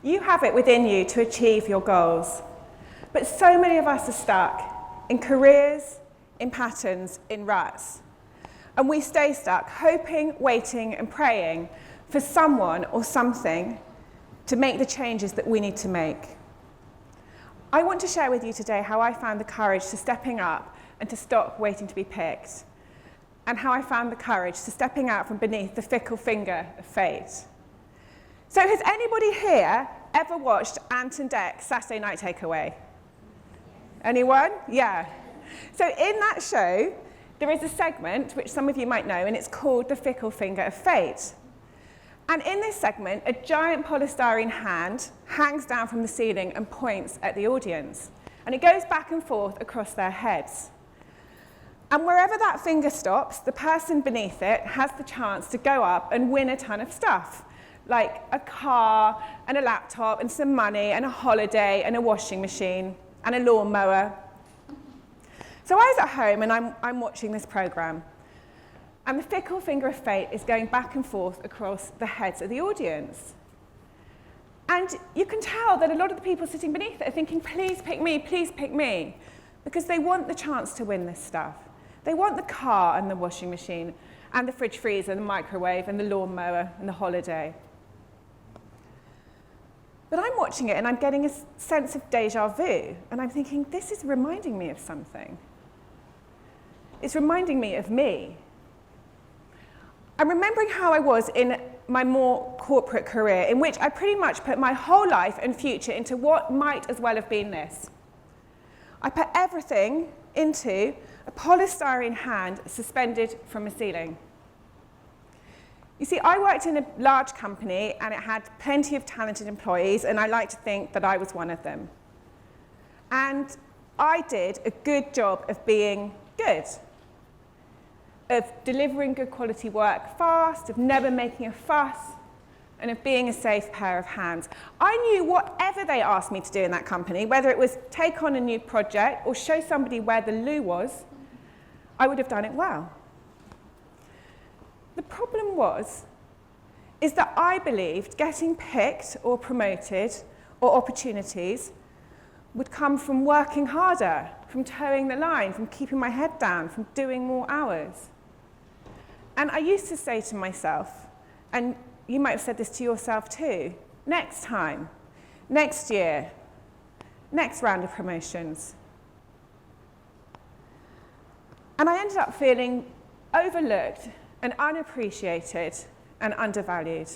You have it within you to achieve your goals. But so many of us are stuck in careers, in patterns, in ruts. And we stay stuck, hoping, waiting, and praying for someone or something to make the changes that we need to make. I want to share with you today how I found the courage to stepping up and to stop waiting to be picked, and how I found the courage to stepping out from beneath the fickle finger of fate. So has anybody here ever watched Ant and Dec's Saturday Night Takeaway? Anyone? Yeah. So in that show, there is a segment, which some of you might know, and it's called The Fickle Finger of Fate. And in this segment, a giant polystyrene hand hangs down from the ceiling and points at the audience. And it goes back and forth across their heads. And wherever that finger stops, the person beneath it has the chance to go up and win a ton of stuff, like a car and a laptop and some money and a holiday and a washing machine and a lawnmower. So I was at home and I'm watching this program. And the fickle finger of fate is going back and forth across the heads of the audience. And you can tell that a lot of the people sitting beneath it are thinking, please pick me, because they want the chance to win this stuff. They want the car and the washing machine and the fridge freezer and the microwave and the lawnmower and the holiday. But I'm watching it and I'm getting a sense of déjà vu. And I'm thinking, this is reminding me of something. It's reminding me of me. I'm remembering how I was in my more corporate career, in which I pretty much put my whole life and future into what might as well have been this. I put everything into a polystyrene hand suspended from a ceiling. You see, I worked in a large company and it had plenty of talented employees, and I like to think that I was one of them. And I did a good job of being good, of delivering good quality work fast, of never making a fuss, and of being a safe pair of hands. I knew whatever they asked me to do in that company, whether it was take on a new project or show somebody where the loo was, I would have done it well. The problem is that I believed getting picked or promoted or opportunities would come from working harder, from towing the line, from keeping my head down, from doing more hours. And I used to say to myself, and you might have said this to yourself too, next time, next year, next round of promotions. And I ended up feeling overlooked and unappreciated and undervalued.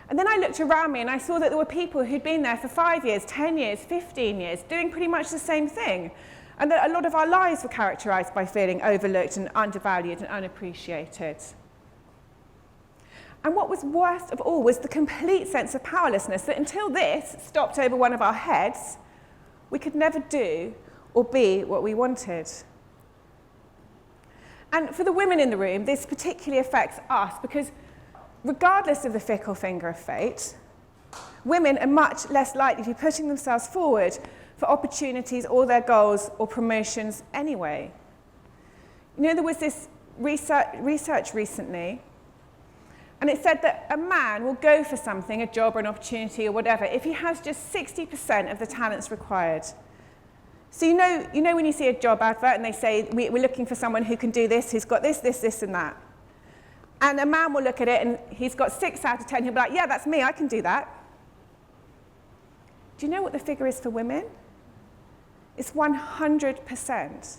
And then I looked around me and I saw that there were people who'd been there for 5 years, 10 years, 15 years, doing pretty much the same thing. And that a lot of our lives were characterized by feeling overlooked and undervalued and unappreciated. And what was worst of all was the complete sense of powerlessness, that until this stopped over one of our heads, we could never do or be what we wanted. And for the women in the room, this particularly affects us because regardless of the fickle finger of fate, women are much less likely to be putting themselves forward for opportunities or their goals or promotions anyway. You know, there was this research recently, and it said that a man will go for something, a job or an opportunity or whatever, if he has just 60% of the talents required. So you know when you see a job advert and they say, we're looking for someone who can do this, who's got this, this, this, and that. And a man will look at it and he's got 6 out of 10, he'll be like, yeah, that's me, I can do that. Do you know what the figure is for women? It's 100%.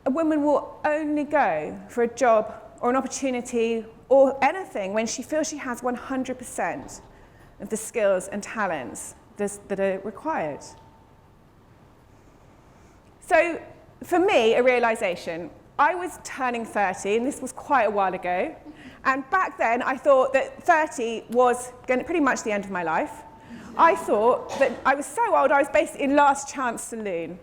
A woman will only go for a job or an opportunity or anything when she feels she has 100% of the skills and talents that are required. So for me, a realization, I was turning 30, and this was quite a while ago, and back then I thought that 30 was pretty much the end of my life. I thought that I was so old, I was basically in last chance saloon.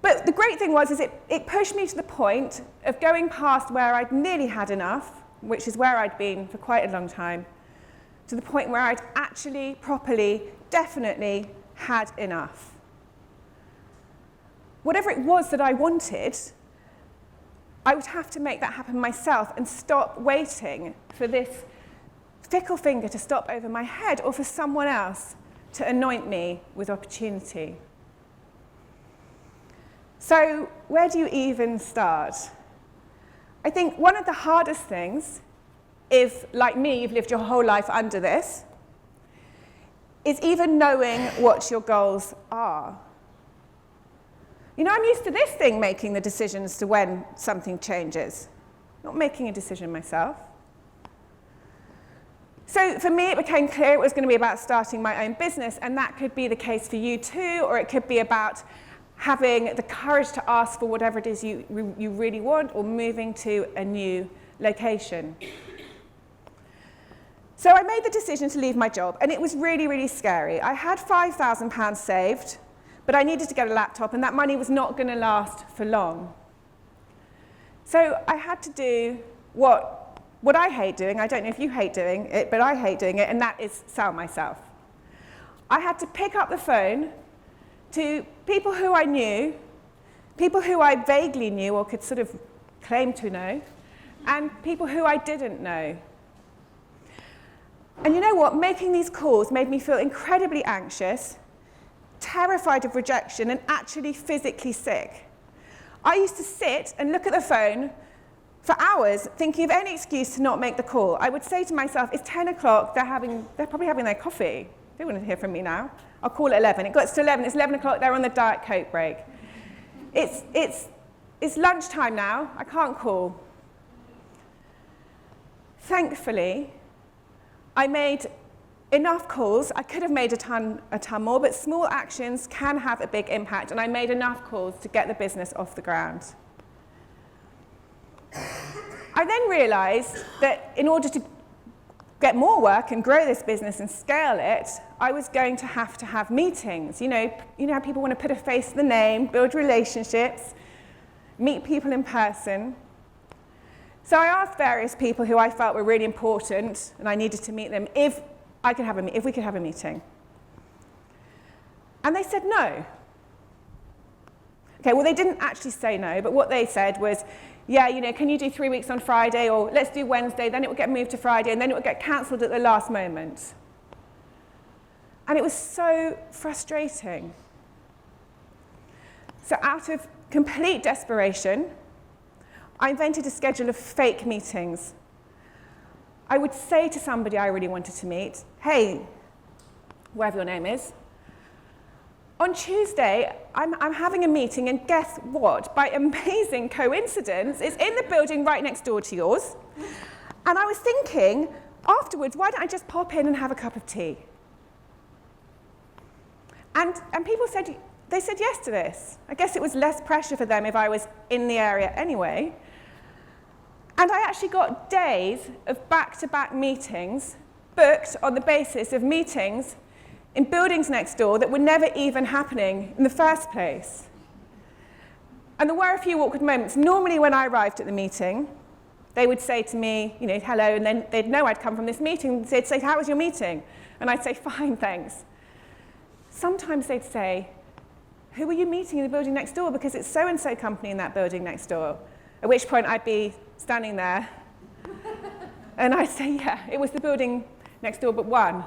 But the great thing was it pushed me to the point of going past where I'd nearly had enough, which is where I'd been for quite a long time, to the point where I'd actually, properly, definitely had enough. Whatever it was that I wanted, I would have to make that happen myself and stop waiting for this fickle finger to stop over my head or for someone else to anoint me with opportunity. So where do you even start? I think one of the hardest things, if, like me, you've lived your whole life under this, is even knowing what your goals are. You know, I'm used to this thing making the decisions to when something changes, not making a decision myself. So for me, it became clear it was going to be about starting my own business, and that could be the case for you too, or it could be about having the courage to ask for whatever it is you really want, or moving to a new location. So I made the decision to leave my job, and it was really, really scary. I had £5,000 saved, but I needed to get a laptop, and that money was not going to last for long. So I had to do what I hate doing. I don't know if you hate doing it, but I hate doing it, and that is sell myself. I had to pick up the phone to people who I knew, people who I vaguely knew or could sort of claim to know, and people who I didn't know. And you know what? Making these calls made me feel incredibly anxious, terrified of rejection, and actually physically sick. I used to sit and look at the phone for hours, thinking of any excuse to not make the call. I would say to myself, it's 10 o'clock, they're probably having their coffee. They wouldn't hear from me now. I'll call at 11. It got to 11, it's 11 o'clock, they're on the Diet Coke break. It's lunchtime now, I can't call. Thankfully, I made enough calls. I could have made a ton more, but small actions can have a big impact, and I made enough calls to get the business off the ground. I then realized that in order to get more work and grow this business and scale it, I was going to have meetings. You know how people want to put a face to the name, build relationships, meet people in person. So I asked various people who I felt were really important, and I needed to meet them, if we could have a meeting. And they said no. Okay, well, they didn't actually say no, but what they said was, yeah, can you do 3 weeks on Friday, or let's do Wednesday, then it would get moved to Friday, and then it would get cancelled at the last moment. And it was so frustrating. So out of complete desperation, I invented a schedule of fake meetings. I would say to somebody I really wanted to meet, hey, whatever your name is, on Tuesday, I'm having a meeting, and guess what? By amazing coincidence, it's in the building right next door to yours. And I was thinking, afterwards, why don't I just pop in and have a cup of tea? And people said, they said yes to this. I guess it was less pressure for them if I was in the area anyway. And I actually got days of back-to-back meetings booked on the basis of meetings in buildings next door that were never even happening in the first place. And there were a few awkward moments. Normally when I arrived at the meeting, they would say to me, hello, and then they'd know I'd come from this meeting. They'd say, how was your meeting? And I'd say, fine, thanks. Sometimes they'd say, who are you meeting in the building next door? Because it's so-and-so company in that building next door. At which point I'd be standing there, and I'd say, yeah, it was the building next door but one.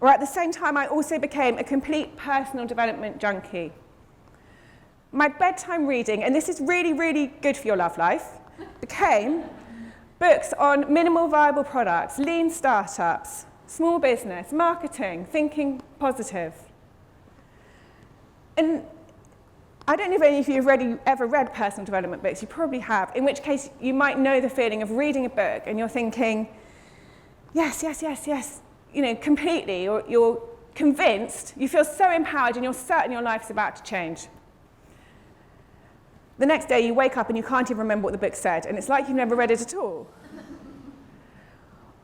Or at the same time, I also became a complete personal development junkie. My bedtime reading, and this is really, really good for your love life, became books on minimal viable products, lean startups, small business, marketing, thinking positive. And I don't know if any of you have ever read personal development books. You probably have, in which case you might know the feeling of reading a book and you're thinking, yes, yes, yes, yes, completely. You're convinced, you feel so empowered, and you're certain your life's about to change. The next day you wake up and you can't even remember what the book said, and it's like you've never read it at all.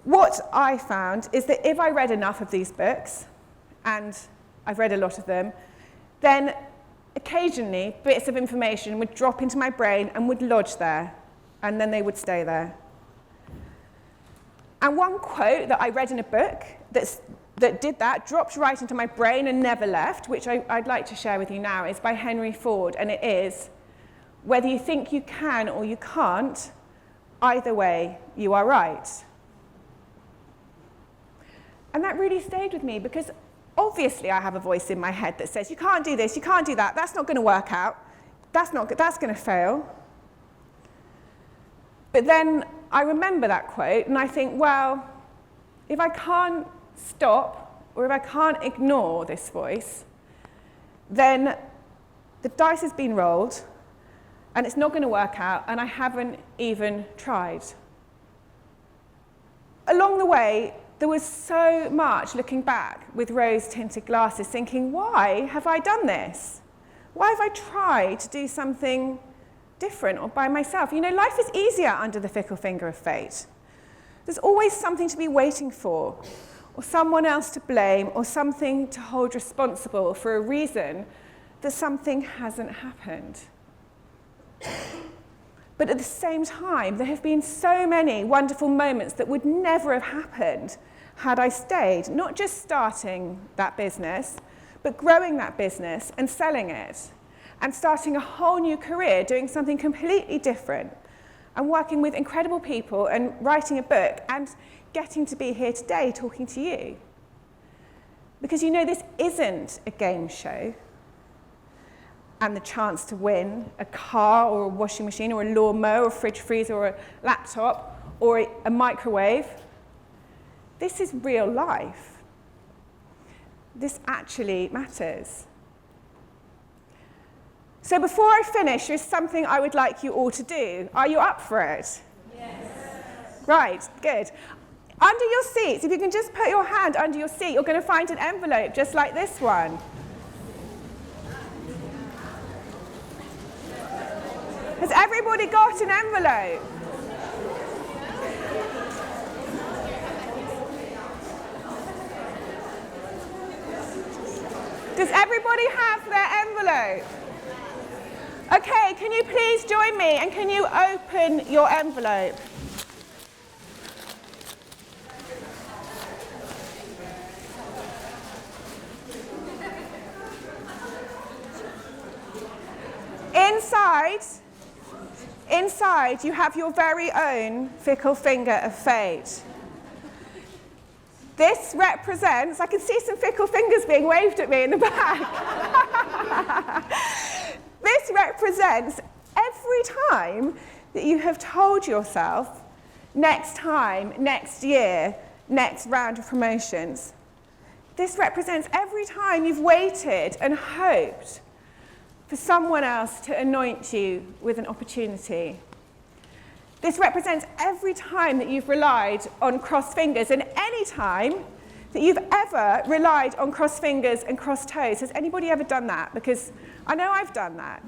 What I found is that if I read enough of these books, and I've read a lot of them, then occasionally bits of information would drop into my brain and would lodge there, and then they would stay there. And one quote that I read in a book that did that, dropped right into my brain and never left, which I'd like to share with you now, is by Henry Ford, and it is, whether you think you can or you can't, Either way, you are right. And that really stayed with me because obviously I have a voice in my head that says, you can't do this, you can't do that, that's not going to work out, that's going to fail. But then I remember that quote and I think, well, if I can't stop or if I can't ignore this voice, then the dice has been rolled and it's not going to work out and I haven't even tried. Along the way, there was so much looking back with rose-tinted glasses thinking, why have I done this? Why have I tried to do something different or by myself? You know, life is easier under the fickle finger of fate. There's always something to be waiting for, or someone else to blame, or something to hold responsible for a reason that something hasn't happened. But at the same time, there have been so many wonderful moments that would never have happened had I stayed, not just starting that business, but growing that business and selling it, and starting a whole new career doing something completely different, and working with incredible people and writing a book and getting to be here today talking to you. Because you know this isn't a game show, and the chance to win a car or a washing machine or a lawnmower or a fridge freezer or a laptop or a microwave. This is real life. This actually matters. So before I finish, there's something I would like you all to do. Are you up for it? Yes. Right, good. Under your seats, if you can just put your hand under your seat, you're going to find an envelope just like this one. Has everybody got an envelope? Does everybody have their envelope? Okay, can you please join me and can you open your envelope? Inside, you have your very own fickle finger of fate. This represents, I can see some fickle fingers being waved at me in the back. This represents every time that you have told yourself, next time, next year, next round of promotions. This represents every time you've waited and hoped for someone else to anoint you with an opportunity. This represents every time that you've relied on crossed fingers, and any time that you've ever relied on crossed fingers and crossed toes. Has anybody ever done that? Because I know I've done that.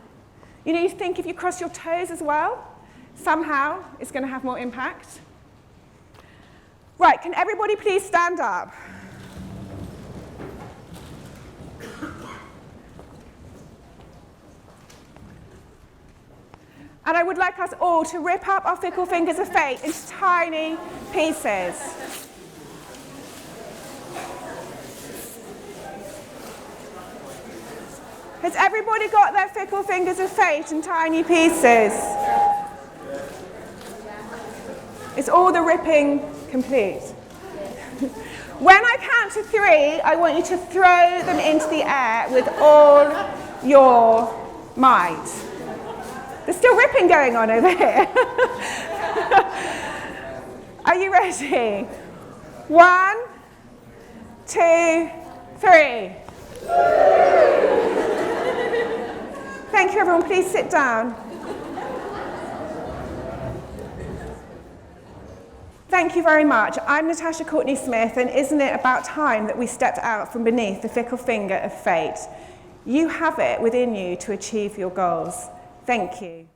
You know, you think if you cross your toes as well, somehow it's going to have more impact. Right, can everybody please stand up? And I would like us all to rip up our fickle fingers of fate into tiny pieces. Has everybody got their fickle fingers of fate in tiny pieces? Is all the ripping complete? When I count to 3, I want you to throw them into the air with all your might. There's still ripping going on over here. Are you ready? 1, 2, 3. Thank you, everyone. Please sit down. Thank you very much. I'm Natasha Courtenay-Smith, and isn't it about time that we stepped out from beneath the fickle finger of fate? You have it within you to achieve your goals. Thank you.